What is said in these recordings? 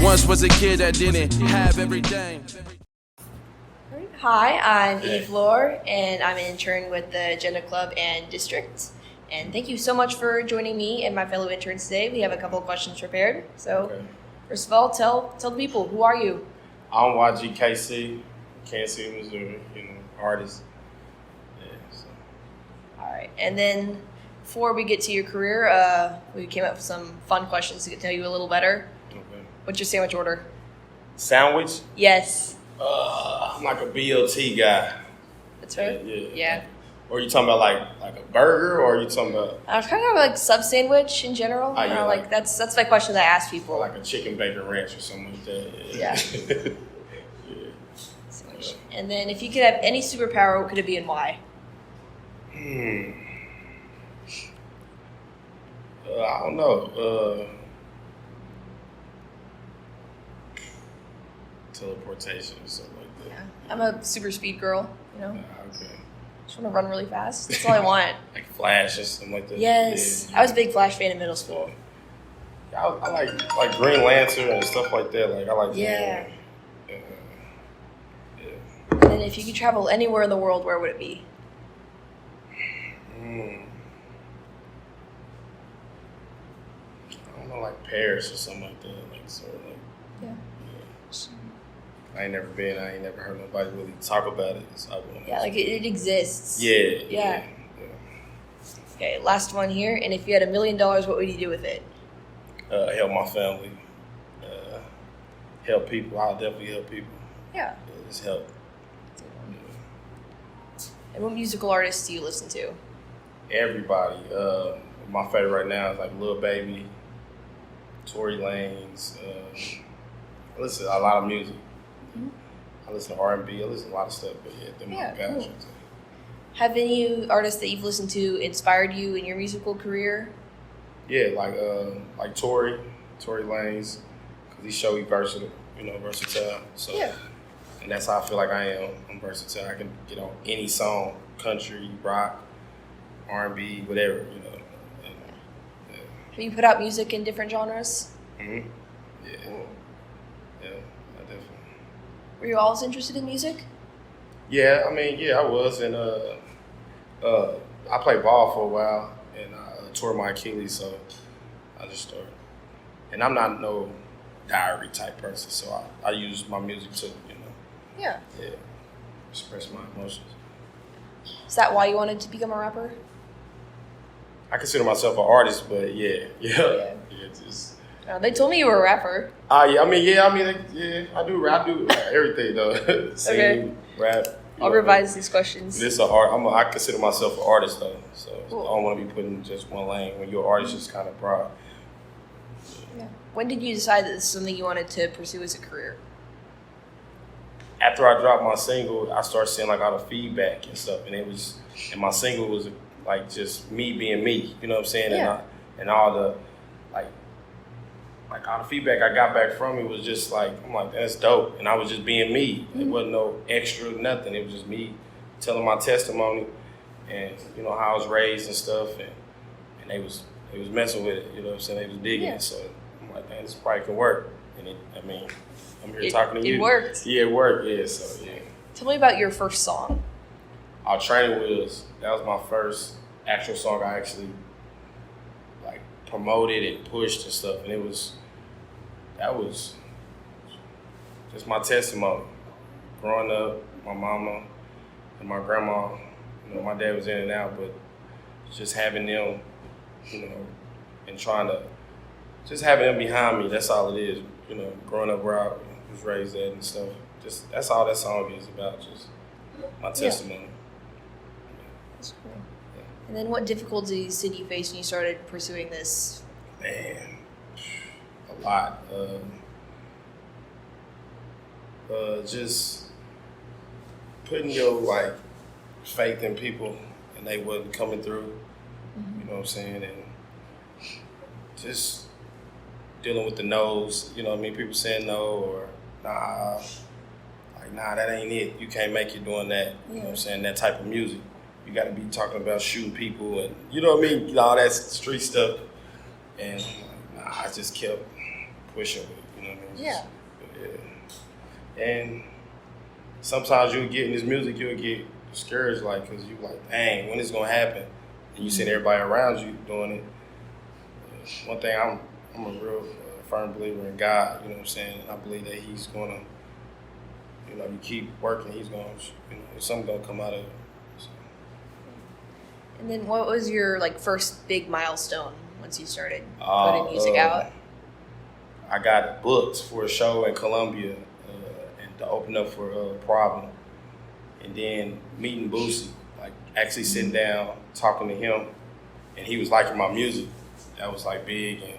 Once was a kid that didn't have everything. Hi, I'm Loehrer, and I'm an intern with the Jegna Klub and Distrkct. And thank you so much for joining me and my fellow interns today. We have a couple of questions prepared. So, First of all, tell the people, who are you? I'm YGKC, Kansas City, Missouri, artist. All right, and then before we get to your career, we came up with some fun questions to get to know you a little better. Okay. What's your sandwich order? Sandwich? Yes. I'm like a BLT guy. That's right. Yeah. Or you talking about like a burger, or are you talking about? I was kind of like sub sandwich in general. Yeah, that's my question that I ask people. Like a chicken bacon ranch or something like that. Yeah. And then if you could have any superpower, what could it be and why? I don't know. Teleportation or something like that. Yeah. I'm a super speed girl, Okay. Just want to run really fast. That's all I want. Like Flash or something like that. Yes. Yeah. I was a big Flash fan in middle school. I like Green Lantern and stuff like that. Like I like. Yeah. And then if you could travel anywhere in the world, where would it be? I don't know, like Paris or something like that. Yeah. I ain't never been. I ain't never heard nobody really talk about it. So it exists. Yeah. Okay, last one here. And if you had $1 million, what would you do with it? Help my family. Help people. I'll definitely help people. Yeah. Just help. And what musical artists do you listen to? Everybody. My favorite right now is like Lil Baby, Tory Lanez. I listen to a lot of music. Mm-hmm. I listen to R&B. I listen to a lot of stuff. But they're my guys. Cool. Have any artists that you've listened to inspired you in your musical career? Yeah, like Tory Lanez, because he's so versatile. Versatile. So. Yeah. And that's how I feel like I am. I'm versatile. I can get on any song, country, rock, R&B, whatever, Have you put out music in different genres? Mm-hmm. Yeah. Cool. Yeah, I definitely. Were you always interested in music? Yeah, I was. And I played ball for a while, and I tore my Achilles, so I just started. And I'm not no diary type person, so I use my music to, Yeah, express my emotions. Is that why you wanted to become a rapper? I consider myself an artist, but yeah. They told me you were a rapper. I do rap. I do everything though. Sing, rap. I'll revise these questions. This a art. I consider myself an artist though, so cool. I don't want to be put in just one lane. When you're an artist, it's kind of broad. Yeah. When did you decide that this is something you wanted to pursue as a career? After I dropped my single, I started seeing like all the feedback and stuff, and my single was like just me being me, you know what I'm saying? Yeah. And all the like all the feedback I got back from it was just like, I'm like, that's dope. And I was just being me. Mm-hmm. It wasn't no extra nothing. It was just me telling my testimony and how I was raised and stuff, and they was messing with it, you know what I'm saying? They was digging it. So I'm like, man, this probably can work. And I'm here talking to you. It worked. Yeah, it worked. Yeah, so yeah. Tell me about your first song. Our Training Wheels. That was my first actual song I actually promoted and pushed and stuff, and that was just my testimony. Growing up, my mama and my grandma, my dad was in and out, but just having them, and trying to just having them behind me. That's all it is. Growing up where I was raised at and stuff. Just that's all that song is about. Just my testimony. That's cool. Yeah. And then, what difficulties did you face when you started pursuing this? Man, a lot. Just putting your faith in people, and they wasn't coming through. Mm-hmm. You know what I'm saying? And just dealing with the no's, people saying no, or nah, that ain't it. You can't make it doing that. You know what I'm saying? That type of music. You got to be talking about shooting people and, all that street stuff. And I just kept pushing with it, you know what I mean? Yeah. Yeah. And sometimes you'll get in this music, you'll get discouraged, like, cause you like, dang, when is it gonna happen? And you see everybody around you doing it. One thing, I'm a real firm believer in God, you know what I'm saying? And I believe that He's gonna, you know, you keep working, He's gonna, you know, something gonna come out of it. So. And then what was your like first big milestone once you started putting music out? I got booked for a show in Columbia and to open up for Problem. And then meeting Boosie, like actually sitting down, talking to him, and he was liking my music. That was like big, and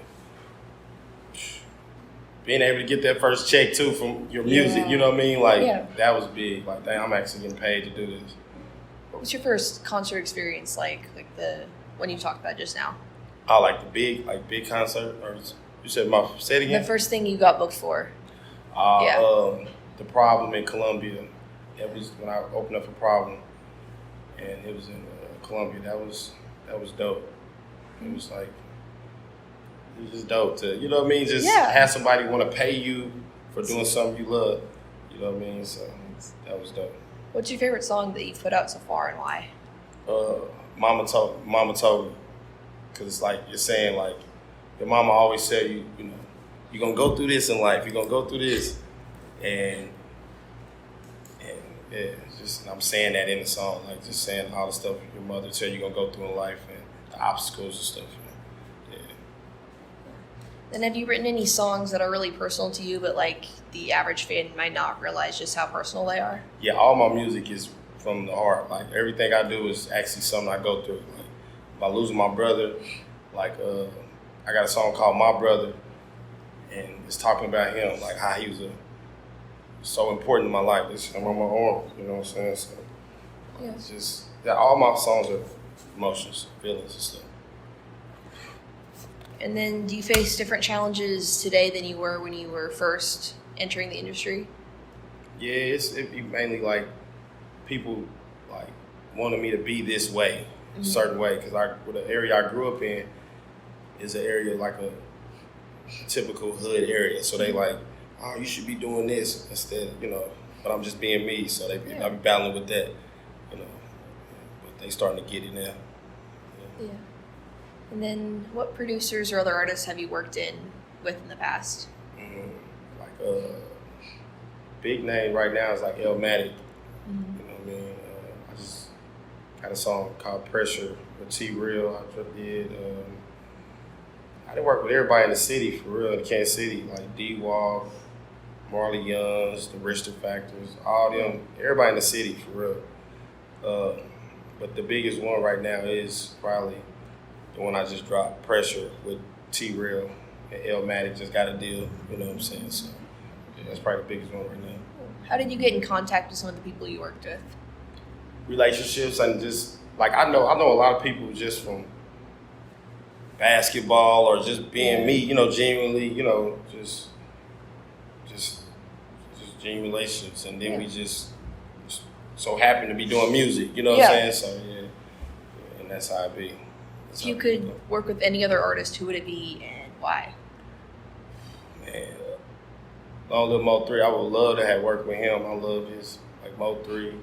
being able to get that first check too from your music, you know what I mean? Like that was big. Like, dang, I'm actually getting paid to do this. What was your first concert experience like the one you talked about just now? Oh, like the big concert, or you said say it again? The first thing you got booked for. The Problem in Columbia. That was when I opened up for Problem, and it was in Columbia. That was dope. It was like, it was just dope to, you know what I mean? Just have somebody want to pay you for doing something you love. You know what I mean? So that was dope. What's your favorite song that you've put out so far, and why? Mama told me, because it's like you're saying, like, your mama always said, you know, you're gonna go through this in life. You're gonna go through this, and yeah, just I'm saying that in the song, like just saying all the stuff your mother tell you gonna go through in life and the obstacles and stuff. Yeah. And have you written any songs that are really personal to you, but like the average fan might not realize just how personal they are? Yeah, all my music is from the heart. Like everything I do is actually something I go through. Like by losing my brother, like I got a song called My Brother, and it's talking about him, like how he was so important in my life. I'm on my own, you know what I'm saying? So it's just all my songs are emotions, feelings and stuff. And then do you face different challenges today than you were when you were first entering the industry? Yeah, it mainly like people like wanted me to be this way, a certain way, because the area I grew up in is an area like a typical hood area. So they like, oh, you should be doing this instead, you know, but I'm just being me. So I be battling with that, you know, but they starting to get it now. Yeah. And then what producers or other artists have you worked with in the past? Like big name right now is like illuminated. You know what I mean? I just got a song called Pressure with T-Real. I did. I didn't work with everybody in the city, for real, in Kansas City, like D-Wall, Marley Youngs, the Richter Factors, all them, everybody in the city, for real. But the biggest one right now is probably the one I just dropped, Pressure with T-Real, and Illmatic just got a deal, you know what I'm saying? So yeah, that's probably the biggest one right now. How did you get in contact with some of the people you worked with? Relationships, and just, like, I know a lot of people just from basketball or just being me, you know, genuinely, you know, just genuine relationships, and then we just so happen to be doing music, you know what I'm saying? So yeah, and that's how it be. If you could work with any other artist, who would it be and why? Man, Long Live Mo 3, I would love to have worked with him. I love his, like, Mo 3,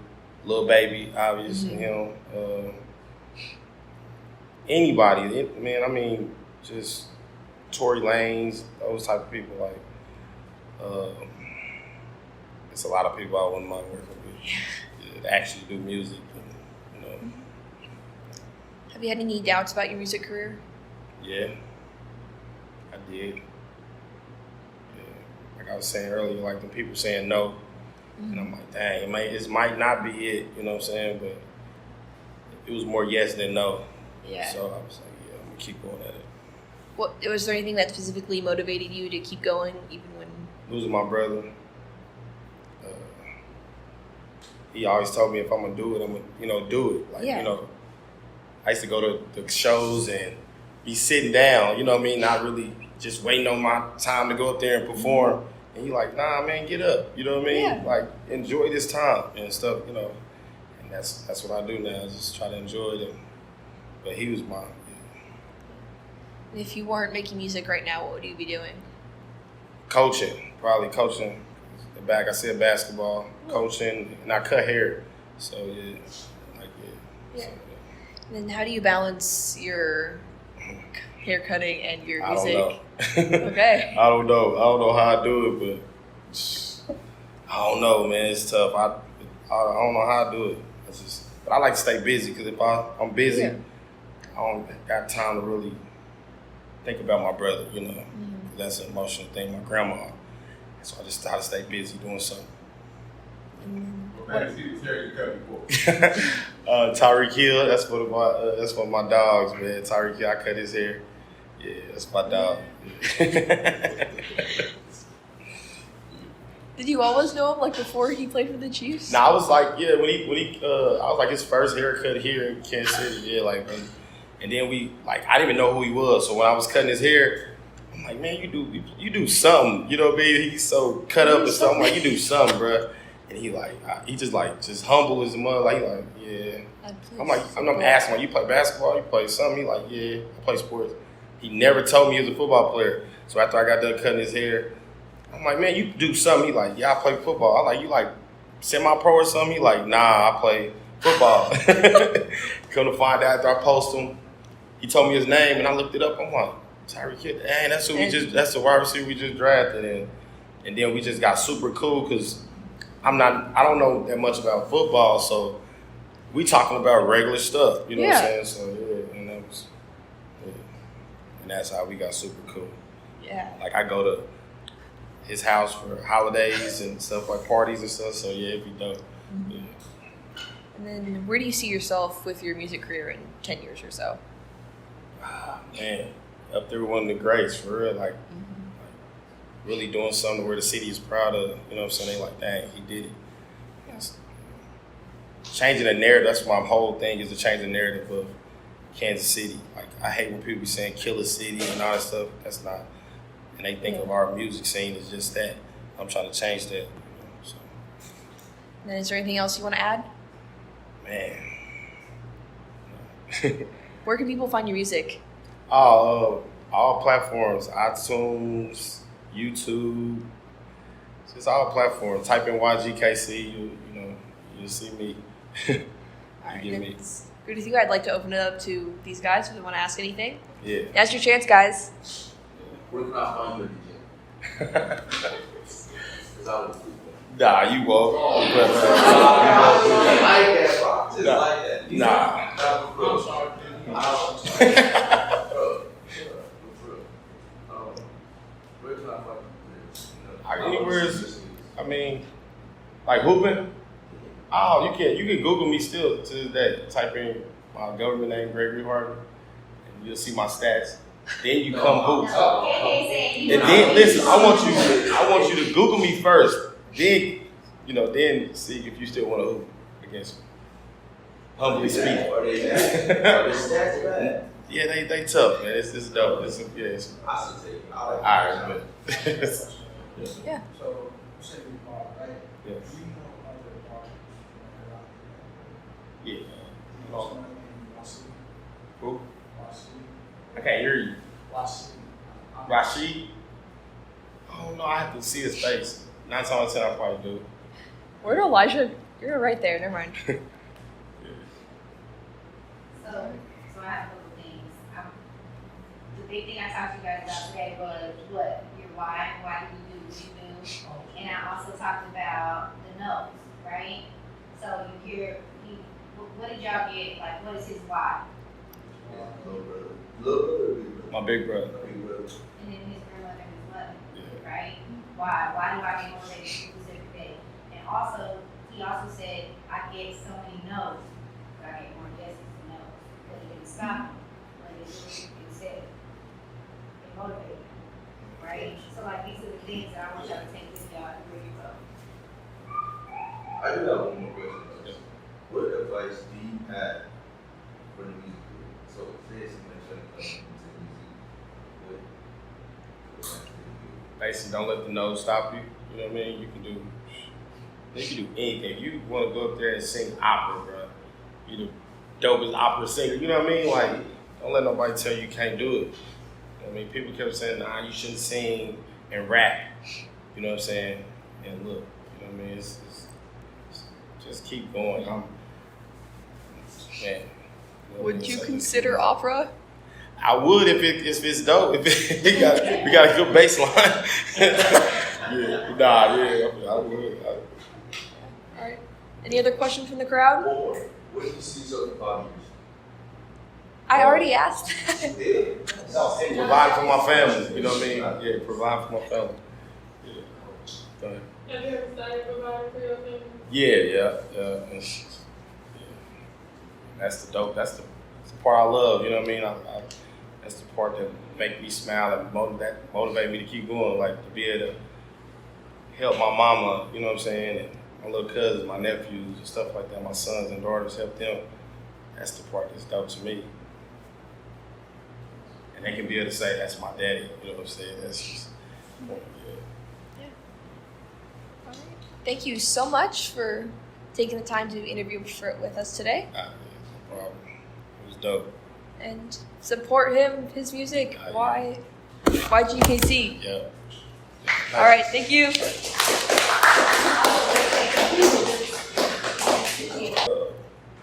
Lil Baby, obviously, him. Anybody, man, I mean, just Tory Lanez, those type of people, like, it's a lot of people I wouldn't mind working with that actually do music, and, you know. Have you had any doubts about your music career? Yeah, I did. Yeah. Like I was saying earlier, like the people saying no, and I'm like, dang, this might not be it, you know what I'm saying? But it was more yes than no. Yeah. So I was like, yeah, I'm gonna keep going at it. Was there anything that specifically motivated you to keep going, even when losing my brother? He always told me if I'm gonna do it, I'm gonna, you know, do it. Like, you know, I used to go to the shows and be sitting down, you know what I mean, not really just waiting on my time to go up there and perform. And he like, nah, man, get up, you know what I mean? Yeah. Like, enjoy this time and stuff, you know. And that's what I do now, just try to enjoy it. But he was mine. And if you weren't making music right now, what would you be doing? Coaching, probably coaching. Back, I said basketball, coaching, and I cut hair. So yeah, like yeah. So, And then how do you balance your hair cutting and your I music? don't know. Okay. I don't know how I do it, but I don't know, man. It's tough. I don't know how I do it. But I like to stay busy because if I'm busy, I don't got time to really think about my brother. You know, that's an emotional thing. My grandma. So I just try to stay busy doing something. What has he cut before? Tyreek Hill, that's one of my dogs, man. Tyreek Hill, I cut his hair. Yeah, that's my dog. Did you always know him like before he played for the Chiefs? I was like, yeah, when he I was like his first haircut here in Kansas City, yeah, like, and then I didn't even know who he was. So when I was cutting his hair, I'm like, man, you do something, you know what I mean? He's so cut up and stuff. I'm like, you do something, bro. And he just humble as a mother. Like, he like, yeah. I'm asking, like, you play basketball? You play something? He like, yeah, I play sports. He never told me he was a football player. So after I got done cutting his hair, I'm like, man, you do something. He like, yeah, I play football. I like, you like semi-pro or something? He like, nah, I play football. Come to find out after I post him, he told me his name and I looked it up. I'm like, Tyreek Hill, dang, that's the wide receiver we just drafted. And then we just got super cool because I don't know that much about football, so we talking about regular stuff, you know what I'm saying? So yeah, and that's how we got super cool. Yeah. Like I go to his house for holidays and stuff, like parties and stuff, so yeah, it'd be dope. Mm-hmm. Yeah. And then where do you see yourself with your music career in 10 years or so? Man, up there with one of the greats, for real, like really doing something where the city is proud of, you know what I'm saying? They like, dang, he did it. Yes. Changing the narrative, that's my whole thing, is to change the narrative of Kansas City. Like, I hate when people be saying killer city and all that stuff. That's not, and they think of our music scene as just that. I'm trying to change that. You know, so. And then is there anything else you want to add? Man. Where can people find your music? All platforms, iTunes, YouTube, it's all platforms. Type in YGKC, you'll see me. All right, good with you. I'd like to open it up to these guys if they want to ask anything. Yeah. Now's your chance, guys. Where can I find you at the gym? Nah, you won't. Nah. Like hooping? Oh, you can Google me still to this day. Type in my government name, Gregory Harvey, and you'll see my stats. Then you come hoop. And then listen, I want you to Google me first. Then then see if you still want to hoop against me. Humbly speaking. Yeah, they tough, man. It's dope. All right, man. Yeah. So, you said you bought, right? Yes. Do you know other artists? Yeah. Who? Wasi. I can't hear you. Wasi. Rashid? Oh no, I have to see his face. 9 times out of 10, I probably do. Where'd Alijah? You're right there. Never mind. So I have a couple things. The big thing I talked to you guys about today was your why do you do what you do? And I also talked about the notes, right? So you hear, what did y'all get, like what is his why? My big brother. And then his grandmother and his mother, right? Why do I get motivated to do this every day? And also, he also said, I get so many no's, but I get more yeses than no's. But he didn't stop him. But he said, it motivated him, right? So like these are the things that I want y'all to take with y'all and where you go. I do have one more question. What advice do you have for the music career? So say somebody trying to come into music, what advice do you give? Basically, don't let the nose stop you. You know what I mean? You can do anything. You want to go up there and sing opera, bro. You the dopest opera singer. You know what I mean? Like, don't let nobody tell you can't do it. I mean, people kept saying, nah, you shouldn't sing and rap. You know what I'm saying? And look, you know what I mean? It's just keep going. Man. You know Would you consider opera? I would if it's dope. If we got a good bass line. I would. All right. Any other questions from the crowd? Or what do you see yourself in 5 years? I already asked. Provide for my family. You know what I mean? Yeah, provide for my family. Yeah. Go ahead. Have you ever started providing for your family? Yeah. That's the dope. That's the part I love. You know what I mean? That's the part that make me smile and motivate me to keep going. Like to be able to help my mama. You know what I'm saying? And my little cousins, my nephews, and stuff like that. My sons and daughters, help them. That's the part that's dope to me. And they can be able to say, "That's my daddy." You know what I'm saying? That's just Yeah. All right. Thank you so much for taking the time to interview with us today. No problem. It was dope. And support him, his music. YGKC. Yeah. All right. Thank you.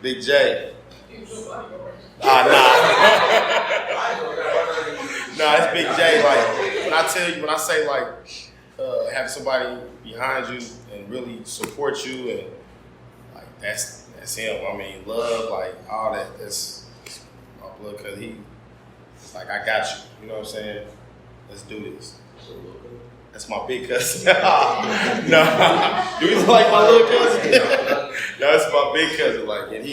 Big J. Nah, it's Big J. Like when I say like have somebody behind you and really support you, and like that's him. I mean, love, like all that. That's my blood, cause it's like I got you. You know what I'm saying? Let's do this. That's my big cousin. No, you like my little cousin? No, it's my big cousin. Like, and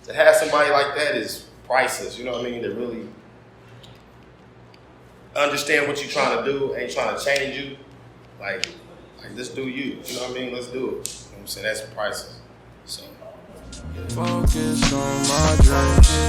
to have somebody like that is priceless. You know what I mean? To really understand what you're trying to do, ain't trying to change you. Like just do you. You know what I mean? Let's do it. You know what I'm saying? That's priceless. So. Focus on my dreams.